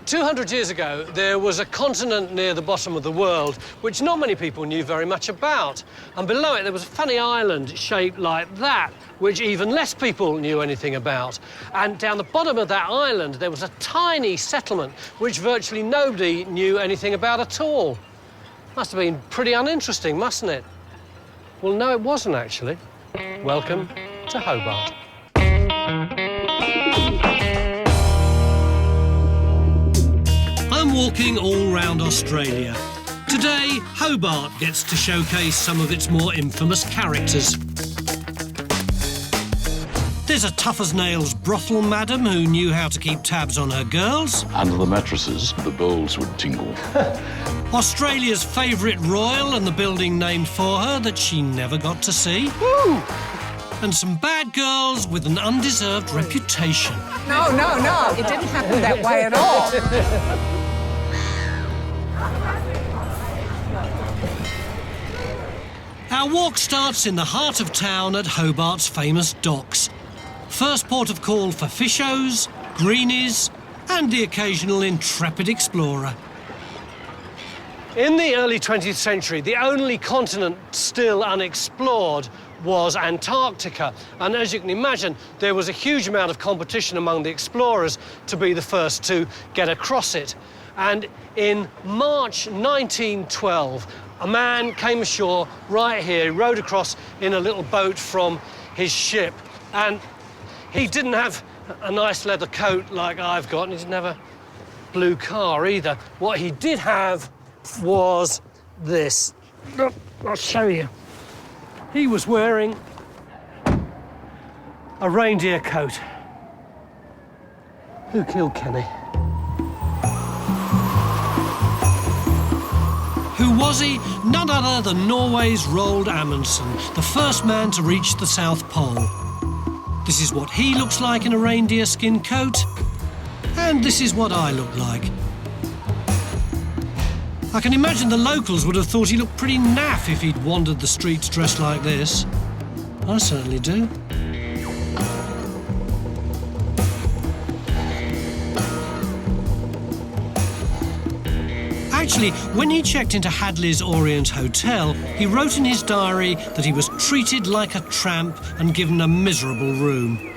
200 years ago, there was a continent near the bottom of the world which not many people knew very much about. And below it, there was a funny island shaped like that, which even less people knew anything about. And down the bottom of that island, there was a tiny settlement which virtually nobody knew anything about at all. Must have been pretty uninteresting, mustn't it? Well, no, it wasn't, actually. Welcome to Hobart. I'm walking all round Australia. Today, Hobart gets to showcase some of its more infamous characters. There's a tough-as-nails brothel madam who knew how to keep tabs on her girls. Under the mattresses, the balls would tingle. Australia's favourite royal and the building named for her that she never got to see. Woo! And some bad girls with an undeserved reputation. No, it didn't happen that way at all. Our walk starts in the heart of town at Hobart's famous docks. First port of call for fishers, greenies, and the occasional intrepid explorer. In the early 20th century, the only continent still unexplored was Antarctica. And as you can imagine, there was a huge amount of competition among the explorers to be the first to get across it. And in March 1912, a man came ashore right here. He rowed across in a little boat from his ship. And he didn't have a nice leather coat like I've got, and he didn't have a blue car either. What he did have was this. Look, I'll show you. He was wearing a reindeer coat. Who killed Kenny? Who was he? None other than Norway's Roald Amundsen, the first man to reach the South Pole. This is what he looks like in a reindeer skin coat, and this is what I look like. I can imagine the locals would have thought he looked pretty naff if he'd wandered the streets dressed like this. I certainly do. Actually, when he checked into Hadley's Orient Hotel, he wrote in his diary that he was treated like a tramp and given a miserable room.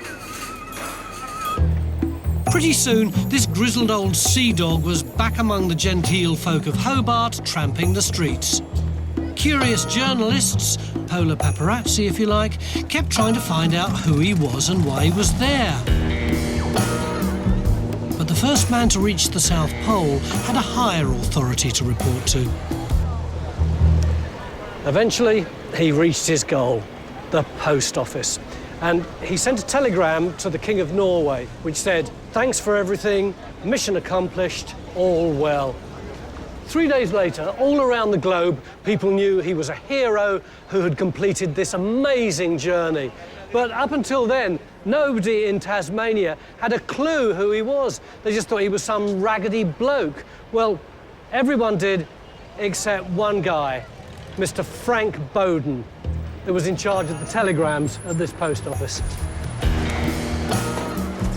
Pretty soon, this grizzled old sea dog was back among the genteel folk of Hobart, tramping the streets. Curious journalists, polar paparazzi if you like, kept trying to find out who he was and why he was there. But the first man to reach the South Pole had a higher authority to report to. Eventually, he reached his goal, the post office. And he sent a telegram to the King of Norway, which said, "Thanks for everything, mission accomplished, all well." 3 days later, all around the globe, people knew he was a hero who had completed this amazing journey. But up until then, nobody in Tasmania had a clue who he was. They just thought he was some raggedy bloke. Well, everyone did, except one guy, Mr. Frank Bowden, who was in charge of the telegrams at this post office.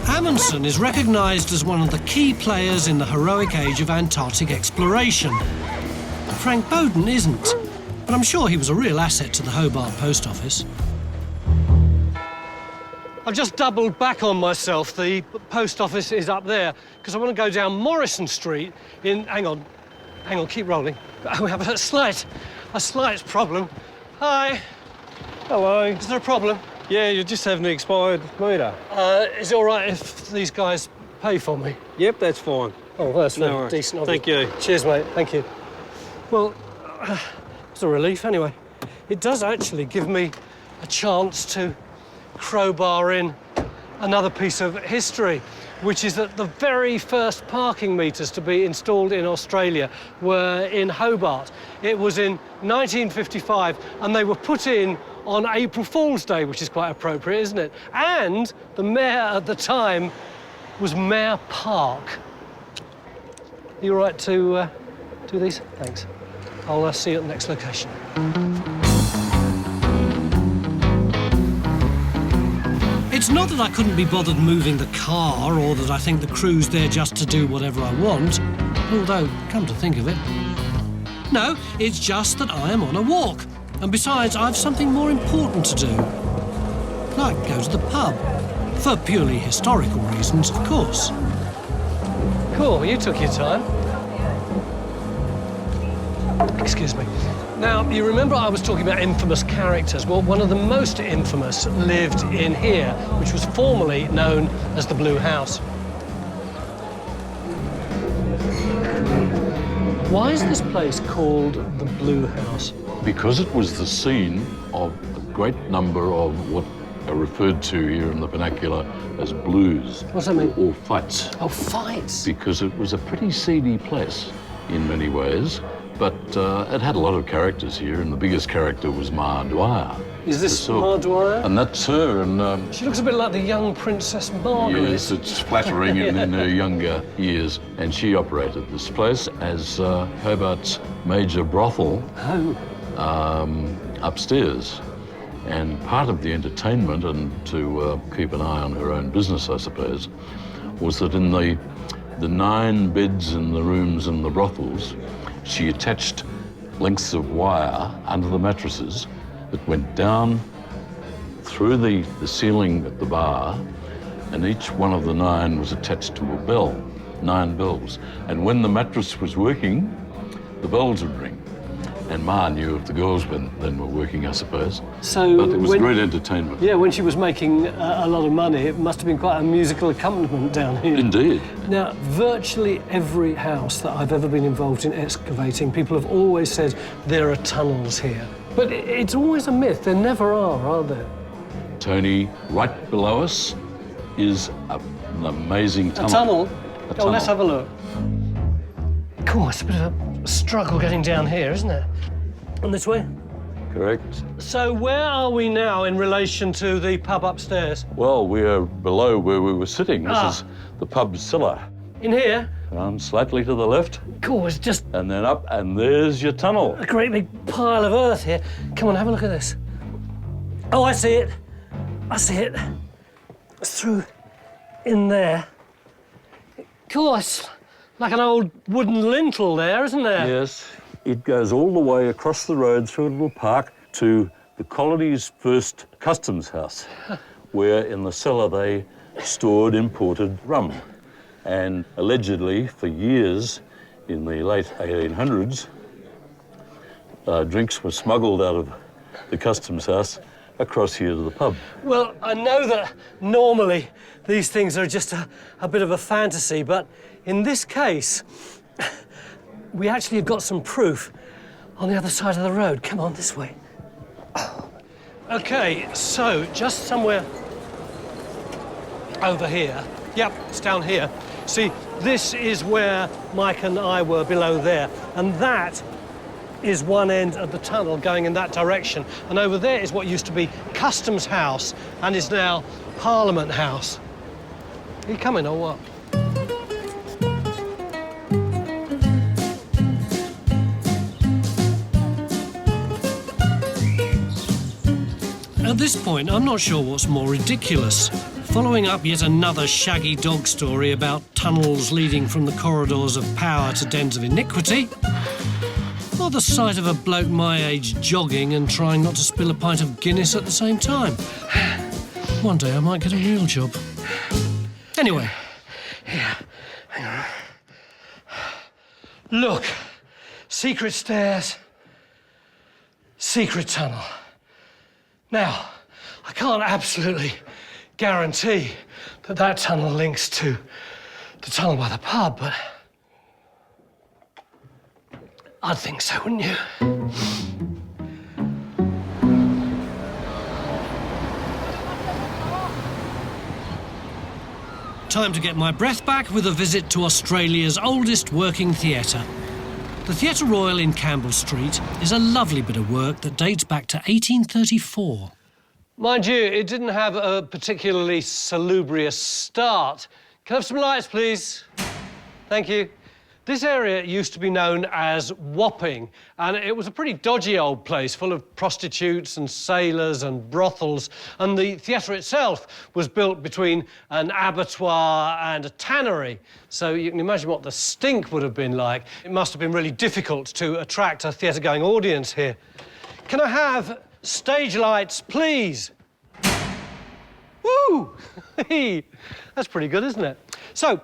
Amundsen is recognised as one of the key players in the heroic age of Antarctic exploration. Frank Bowden isn't, but I'm sure he was a real asset to the Hobart post office. I've just doubled back on myself. The post office is up there, because I want to go down Morrison Street in... Hang on, keep rolling. We have a slight problem. Hi. Hello. Is there a problem? Yeah, you just have an expired meter. Is it all right if these guys pay for me? Yep, that's fine. Oh, that's No very worries. decent of Thank you. you. Cheers, mate. Thank you. Well, it's a relief anyway. It does actually give me a chance to crowbar in another piece of history, which is that the very first parking meters to be installed in Australia were in Hobart. It was in 1955, and they were put in on April Fool's Day, which is quite appropriate, isn't it? And the mayor at the time was Mayor Park. Are you all right to do these? Thanks. I'll see you at the next location. It's not that I couldn't be bothered moving the car or that I think the crew's there just to do whatever I want, although, come to think of it, no, it's just that I am on a walk. And besides, I've something more important to do. Like go to the pub. For purely historical reasons, of course. Cool, you took your time. Excuse me. Now, you remember I was talking about infamous characters? Well, one of the most infamous lived in here, which was formerly known as the Blue House. Why is this place called the Blue House? Because it was the scene of a great number of what are referred to here in the vernacular as blues. What's that mean? Or fights. Oh, fights. Because it was a pretty seedy place in many ways, but it had a lot of characters here, and the biggest character was Ma Dwyer. Is this Ma Dwyer? And that's her, and... She looks a bit like the young Princess Margaret. Yes, it's flattering in her younger years. And she operated this place as Hobart's major brothel upstairs. And part of the entertainment, and to keep an eye on her own business, I suppose, was that in the 9 beds in the rooms in the brothels, she attached lengths of wire under the mattresses that went down through the ceiling at the bar, and each one of the 9 was attached to a bell, 9 bells. And when the mattress was working, the bells would ring. And Ma knew if the girls then were working, I suppose. So but it was great entertainment. Yeah, when she was making a lot of money, it must have been quite a musical accompaniment down here. Indeed. Now, virtually every house that I've ever been involved in excavating, people have always said there are tunnels here. But it's always a myth. There never are there? Tony, right below us is an amazing tunnel. A tunnel? A tunnel. Oh, let's have a look. Cool, it's a bit of a struggle getting down here, isn't it? And this way? Correct. So where are we now in relation to the pub upstairs? Well, we are below where we were sitting. This is the pub cellar. In here? Slightly to the left. Cool, it's just And then up, and there's your tunnel. a great big pile of earth here. Come on, have a look at this. Oh, I see it. I see it. It's through in there. Cool, it's like an old wooden lintel there, isn't there? Yes. It goes all the way across the road through a little park to the colony's first customs house, where in the cellar they stored imported rum. And allegedly, for years, in the late 1800s, drinks were smuggled out of the customs house across here to the pub. Well, I know that normally these things are just a bit of a fantasy, but in this case, we actually have got some proof on the other side of the road. Come on, this way. OK, so just somewhere over here. Yep, it's down here. See, this is where Mike and I were below there, and that is one end of the tunnel going in that direction. And over there is what used to be Customs House and is now Parliament House. Are you coming or what? At this point, I'm not sure what's more ridiculous. Following up yet another shaggy dog story about tunnels leading from the corridors of power to dens of iniquity, or the sight of a bloke my age jogging and trying not to spill a pint of Guinness at the same time. One day I might get a real job. Anyway. Here, hang on. Look, secret stairs, secret tunnel. Now, I can't absolutely guarantee that that tunnel links to the tunnel by the pub, but I'd think so, wouldn't you? Time to get my breath back with a visit to Australia's oldest working theatre. The Theatre Royal in Campbell Street is a lovely bit of work that dates back to 1834. Mind you, it didn't have a particularly salubrious start. Can I have some lights, please? Thank you. This area used to be known as Wapping, and it was a pretty dodgy old place full of prostitutes and sailors and brothels, and the theatre itself was built between an abattoir and a tannery, so you can imagine what the stink would have been like. It must have been really difficult to attract a theatre-going audience here. Can I have stage lights, please? Woo! That's pretty good, isn't it? So,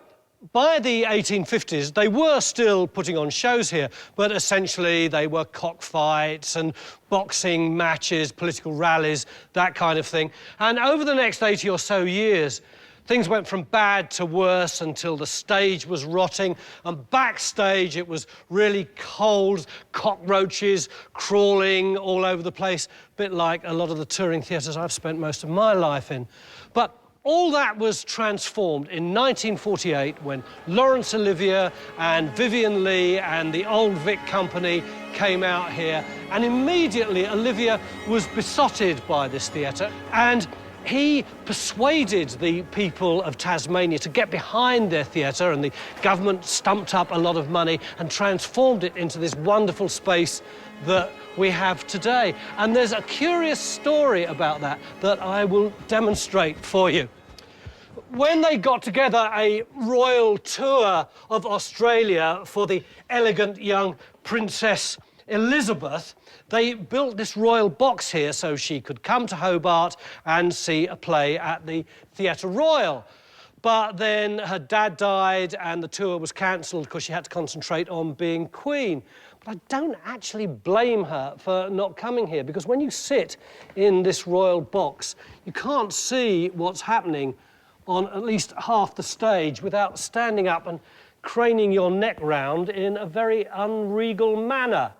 by the 1850s, they were still putting on shows here, but essentially they were cockfights and boxing matches, political rallies, that kind of thing. And over the next 80 or so years, things went from bad to worse until the stage was rotting, and backstage it was really cold, cockroaches crawling all over the place, a bit like a lot of the touring theatres I've spent most of my life in. But all that was transformed in 1948 when Laurence Olivier and Vivian Leigh and the Old Vic Company came out here, and immediately Olivier was besotted by this theatre, and he persuaded the people of Tasmania to get behind their theatre, and the government stumped up a lot of money and transformed it into this wonderful space that we have today. And there's a curious story about that I will demonstrate for you. When they got together a royal tour of Australia for the elegant young Princess Elizabeth, they built this royal box here so she could come to Hobart and see a play at the Theatre Royal. But then her dad died and the tour was cancelled because she had to concentrate on being Queen. But I don't actually blame her for not coming here, because when you sit in this royal box, you can't see what's happening on at least half the stage without standing up and craning your neck round in a very unregal manner.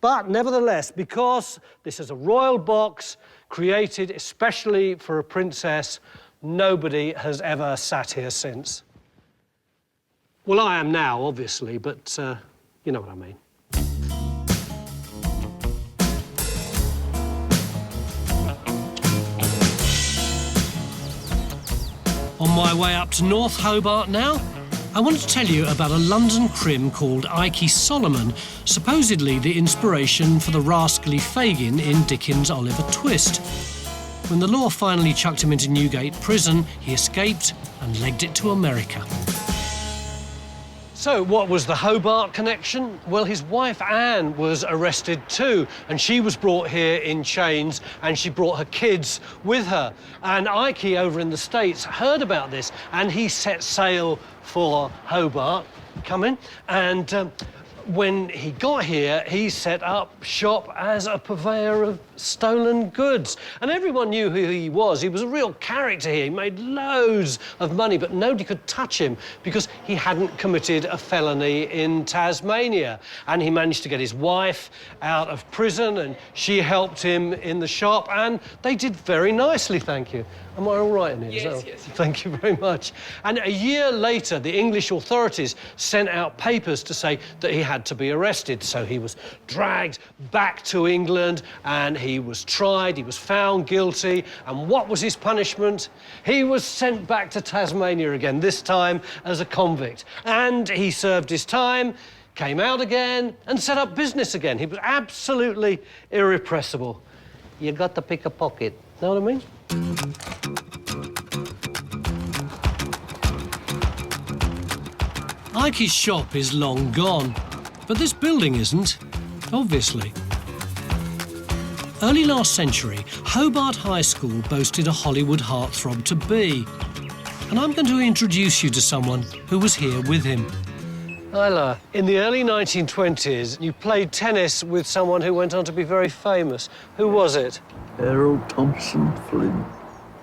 But nevertheless, because this is a royal box created especially for a princess, nobody has ever sat here since. Well, I am now, obviously, but you know what I mean. On my way up to North Hobart now, I want to tell you about a London crim called Ike Solomon, supposedly the inspiration for the rascally Fagin in Dickens' Oliver Twist. When the law finally chucked him into Newgate prison, he escaped and legged it to America. So, what was the Hobart connection? Well, his wife Anne was arrested too, and she was brought here in chains, and she brought her kids with her. And Ike over in the States heard about this, and he set sail for Hobart, come in, and when he got here, he set up shop as a purveyor of stolen goods. And everyone knew who he was. He was a real character here. He made loads of money, but nobody could touch him because he hadn't committed a felony in Tasmania. And he managed to get his wife out of prison, and she helped him in the shop, and they did very nicely, thank you. Am I all right in here? Yes. Thank you very much. And a year later, the English authorities sent out papers to say that he had to be arrested. So he was dragged back to England and he was tried, he was found guilty. And what was his punishment? He was sent back to Tasmania again, this time as a convict. And he served his time, came out again and set up business again. He was absolutely irrepressible. You got to pick a pocket, know what I mean? Ike's shop is long gone, but this building isn't, obviously. Early last century, Hobart High School boasted a Hollywood heartthrob to be. And I'm going to introduce you to someone who was here with him. Isla, in the early 1920s, you played tennis with someone who went on to be very famous. Who was it? Errol Flynn.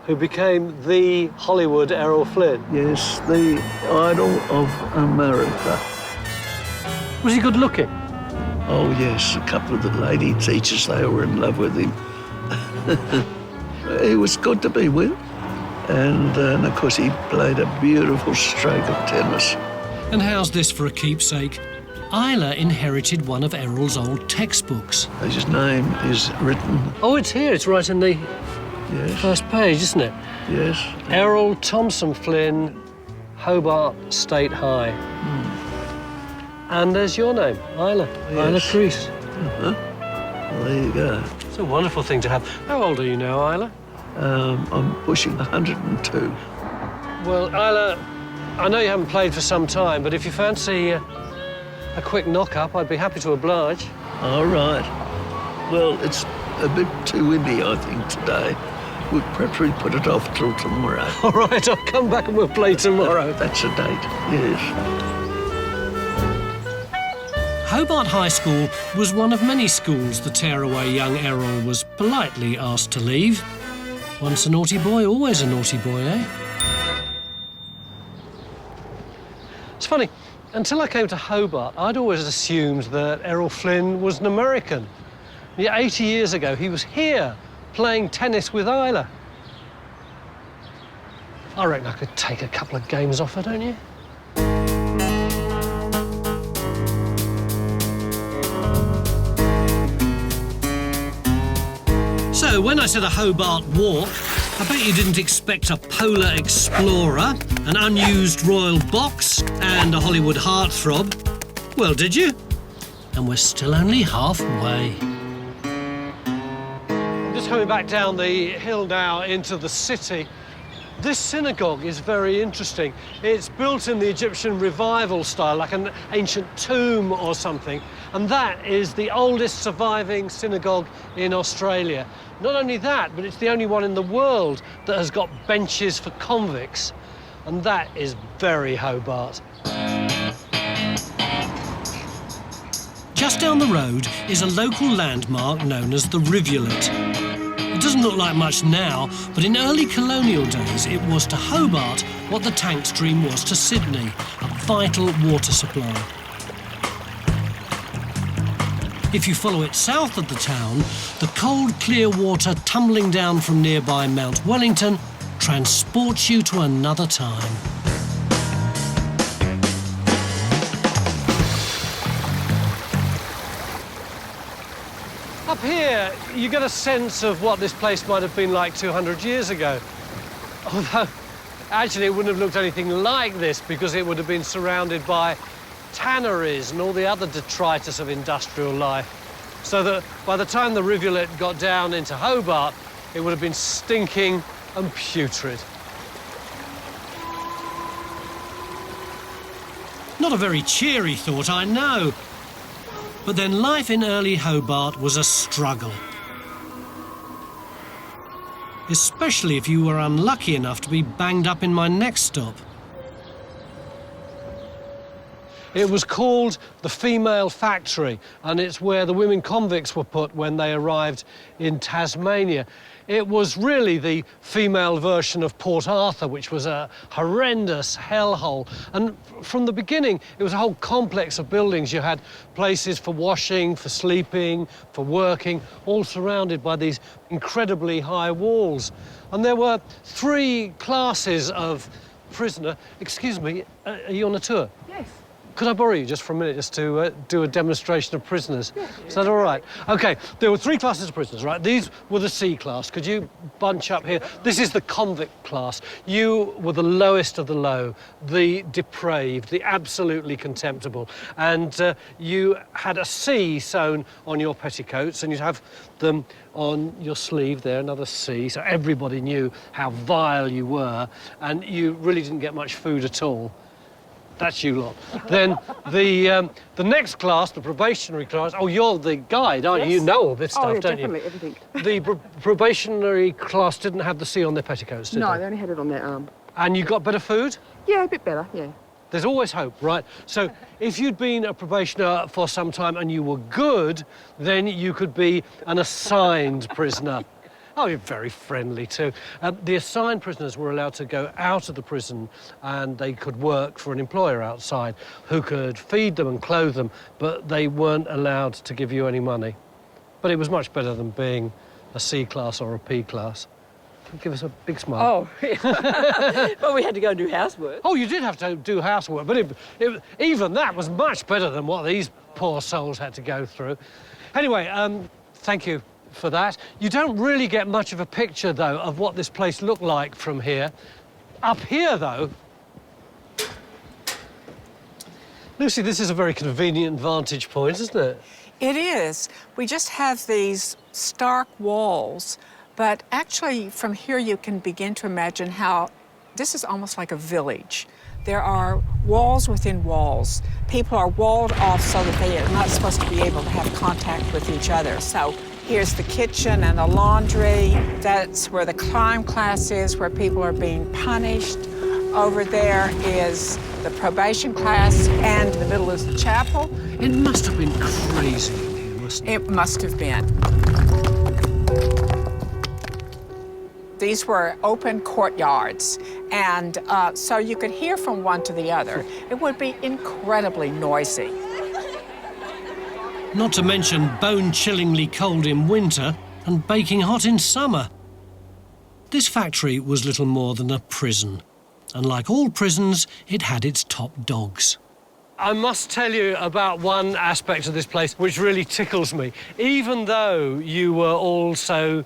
Who became the Hollywood Errol Flynn? Yes, the idol of America. Was he good looking? Oh, yes, a couple of the lady teachers, they were in love with him. He was good to be with. And of course, he played a beautiful stroke of tennis. And how's this for a keepsake? Isla inherited one of Errol's old textbooks. His name is written. Oh, it's here. It's right in the Yes. first page, isn't it? Yes. Errol Thompson Flynn, Hobart State High. And there's your name, Isla. Isla Yes. Crease. Well, there you go. It's a wonderful thing to have. How old are you now, Isla? I'm pushing 102. Well, Isla, I know you haven't played for some time, but if you fancy a quick knock-up, I'd be happy to oblige. All right. Well, it's a bit too windy, I think, today. We'd preferably put it off till tomorrow. All right, I'll come back and we'll play tomorrow. That's a date, yes. Hobart High School was one of many schools the tearaway young Errol was politely asked to leave. Once a naughty boy, always a naughty boy, eh? It's funny, until I came to Hobart, I'd always assumed that Errol Flynn was an American. Yet 80 years ago, he was here playing tennis with Isla. I reckon I could take a couple of games off her, don't you? So, when I said a Hobart walk, I bet you didn't expect a Polar Explorer, an unused Royal Box, and a Hollywood heartthrob. Well, did you? And we're still only halfway. Just coming back down the hill now into the city. This synagogue is very interesting. It's built in the Egyptian revival style, like an ancient tomb or something. And that is the oldest surviving synagogue in Australia. Not only that, but it's the only one in the world that has got benches for convicts. And that is very Hobart. Just down the road is a local landmark known as the Rivulet. It doesn't look like much now, but in early colonial days it was to Hobart what the tank stream was to Sydney, a vital water supply. If you follow it south of the town, the cold, clear water tumbling down from nearby Mount Wellington transports you to another time. Up here, you get a sense of what this place might have been like 200 years ago. Although, actually, it wouldn't have looked anything like this because it would have been surrounded by tanneries and all the other detritus of industrial life. So that by the time the rivulet got down into Hobart, it would have been stinking and putrid. Not a very cheery thought, I know. But then life in early Hobart was a struggle. Especially if you were unlucky enough to be banged up in my next stop. It was called the Female Factory, and it's where the women convicts were put when they arrived in Tasmania. It was really the female version of Port Arthur, which was a horrendous hellhole. And from the beginning, it was a whole complex of buildings. You had places for washing, for sleeping, for working, all surrounded by these incredibly high walls. And there were 3 classes of prisoner. Excuse me, are you on a tour? Yes. Could I borrow you just for a minute just to do a demonstration of prisoners? Yeah. Is that all right? OK, there were 3 classes of prisoners, right? These were the C class. Could you bunch up here? This is the convict class. You were the lowest of the low, the depraved, the absolutely contemptible. And you had a C sewn on your petticoats, and you'd have them on your sleeve there, another C, so everybody knew how vile you were, and you really didn't get much food at all. That's you lot. Then the next class, the probationary class. Oh, you're the guide, aren't you? Yes. You know all this stuff, Oh, yeah, don't definitely, you? everything. The probationary class didn't have the C on their petticoats, did No, they? they only had it on their arm. And you got better food? Yeah, a bit better, yeah. There's always hope, right? So if you'd been a probationer for some time and you were good, then you could be an assigned prisoner. Oh, you're very friendly too. The assigned prisoners were allowed to go out of the prison and they could work for an employer outside who could feed them and clothe them, but they weren't allowed to give you any money. But it was much better than being a C class or a P class. Give us a big smile. Oh, well, we had to go and do housework. Oh, you did have to do housework, but even that was much better than what these poor souls had to go through. Anyway, thank you for that. You don't really get much of a picture, though, of what this place looked like from here. Up here, though, Lucy, this is a very convenient vantage point, isn't it? It is. We just have these stark walls, but actually from here you can begin to imagine how this is almost like a village. There are walls within walls. People are walled off so that they are not supposed to be able to have contact with each other. So here's the kitchen and the laundry. That's where the crime class is, where people are being punished. Over there is the probation class, and in the middle is the chapel. It must have been crazy in here, mustn't it? It must have been. These were open courtyards, and so you could hear from one to the other. It would be incredibly noisy. Not to mention bone-chillingly cold in winter and baking hot in summer. This factory was little more than a prison. And like all prisons, it had its top dogs. I must tell you about one aspect of this place which really tickles me. Even though you were all so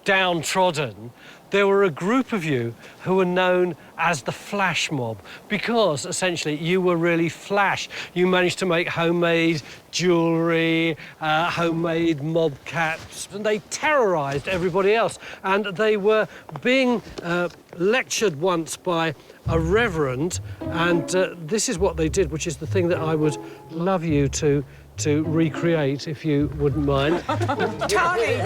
downtrodden, there were a group of you who were known as the flash mob because, essentially, you were really flash. You managed to make homemade jewellery, homemade mob caps, and they terrorised everybody else. And they were being lectured once by a reverend, and this is what they did, which is the thing that I would love you to recreate, if you wouldn't mind. Tony,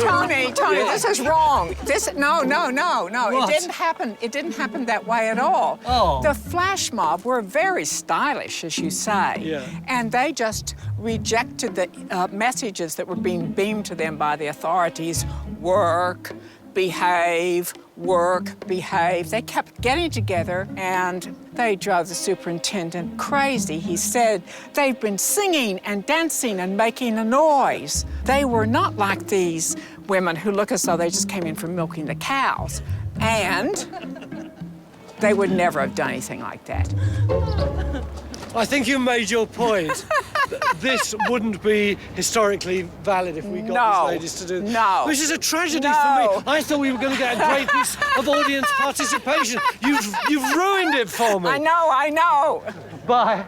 this is wrong. No. What? It didn't happen that way at all. Oh. The flash mob were very stylish, as you say. Yeah. And they just rejected the messages that were being beamed to them by the authorities. Work, behave, work, behave. They kept getting together and they drove the superintendent crazy. He said they've been singing and dancing and making a noise. They were not like these women who look as though they just came in from milking the cows. And they would never have done anything like that. I think you made your point. This wouldn't be historically valid if we got these ladies to do this. No. Which is a tragedy No. for me. I thought we were going to get a great piece of audience participation. You've ruined it for me. I know. Bye.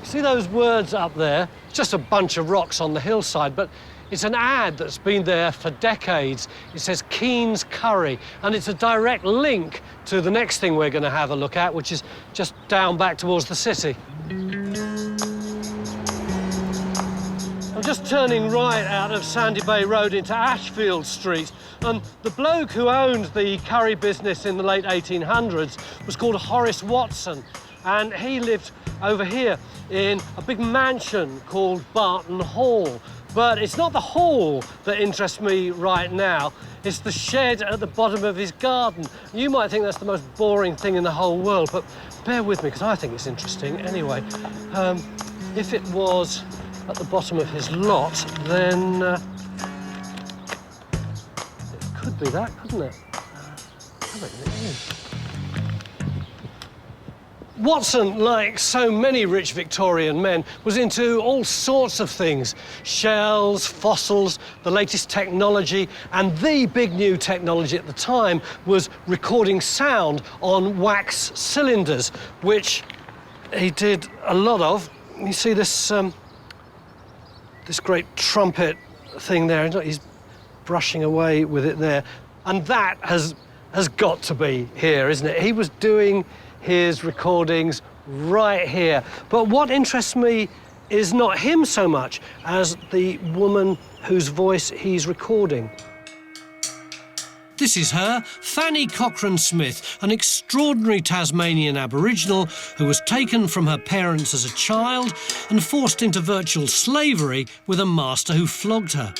See those words up there? Just a bunch of rocks on the hillside, but it's an ad that's been there for decades. It says Keen's Curry, and it's a direct link to the next thing we're going to have a look at, which is just down back towards the city. I'm just turning right out of Sandy Bay Road into Ashfield Street, and the bloke who owned the curry business in the late 1800s was called Horace Watson, and he lived over here in a big mansion called Barton Hall. But it's not the hall that interests me right now. It's the shed at the bottom of his garden. You might think that's the most boring thing in the whole world, but bear with me, because I think it's interesting. Anyway, if it was at the bottom of his lot, then it could be that, couldn't it? I reckon it is. Watson, like so many rich Victorian men, was into all sorts of things. Shells, fossils, the latest technology, and the big new technology at the time was recording sound on wax cylinders, which he did a lot of. You see this, this great trumpet thing there, he's brushing away with it there. And that has got to be here, isn't it? He was doing his recordings right here. But what interests me is not him so much as the woman whose voice he's recording. This is her, Fanny Cochrane-Smith, an extraordinary Tasmanian Aboriginal who was taken from her parents as a child and forced into virtual slavery with a master who flogged her.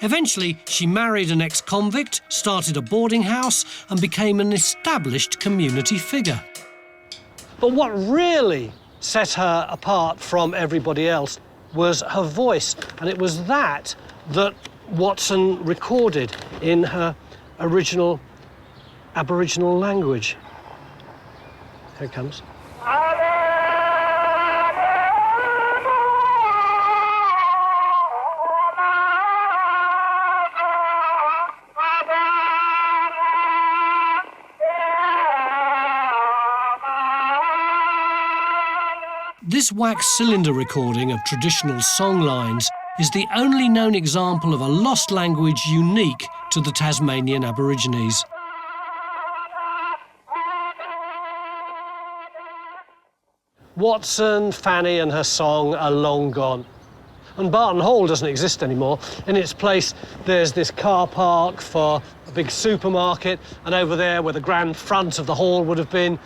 Eventually, she married an ex-convict, started a boarding house and became an established community figure. But what really set her apart from everybody else was her voice, and it was that Watson recorded in her original Aboriginal language. Here it comes. This wax cylinder recording of traditional song lines is the only known example of a lost language unique to the Tasmanian Aborigines. Watson, Fanny and her song are long gone. And Barton Hall doesn't exist anymore. In its place, there's this car park for a big supermarket, and over there, where the grand front of the hall would have been,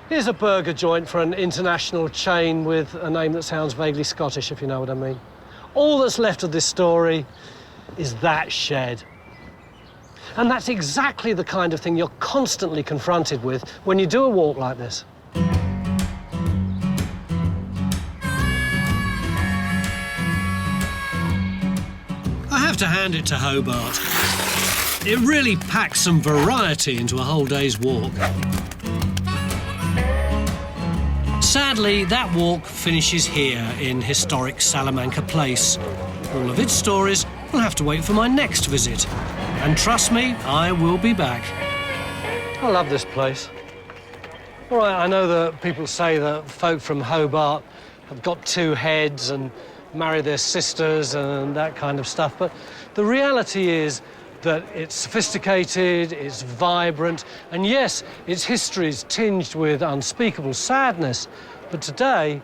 here's a burger joint for an international chain with a name that sounds vaguely Scottish, if you know what I mean. All that's left of this story is that shed. And that's exactly the kind of thing you're constantly confronted with when you do a walk like this. I have to hand it to Hobart. It really packs some variety into a whole day's walk. Sadly, that walk finishes here in historic Salamanca Place. All of its stories will have to wait for my next visit. And trust me, I will be back. I love this place. All right, I know that people say that folk from Hobart have got two heads and marry their sisters and that kind of stuff, but the reality is that it's sophisticated, it's vibrant, and yes, its history is tinged with unspeakable sadness, but today,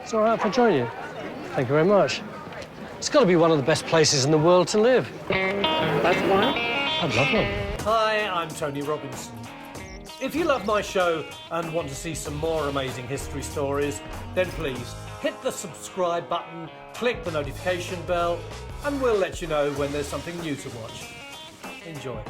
it's all right if I join you. Thank you very much. It's got to be one of the best places in the world to live. That's one. I'd love one. Hi, I'm Tony Robinson. If you love my show and want to see some more amazing history stories, then please hit the subscribe button, click the notification bell, and we'll let you know when there's something new to watch. Enjoy.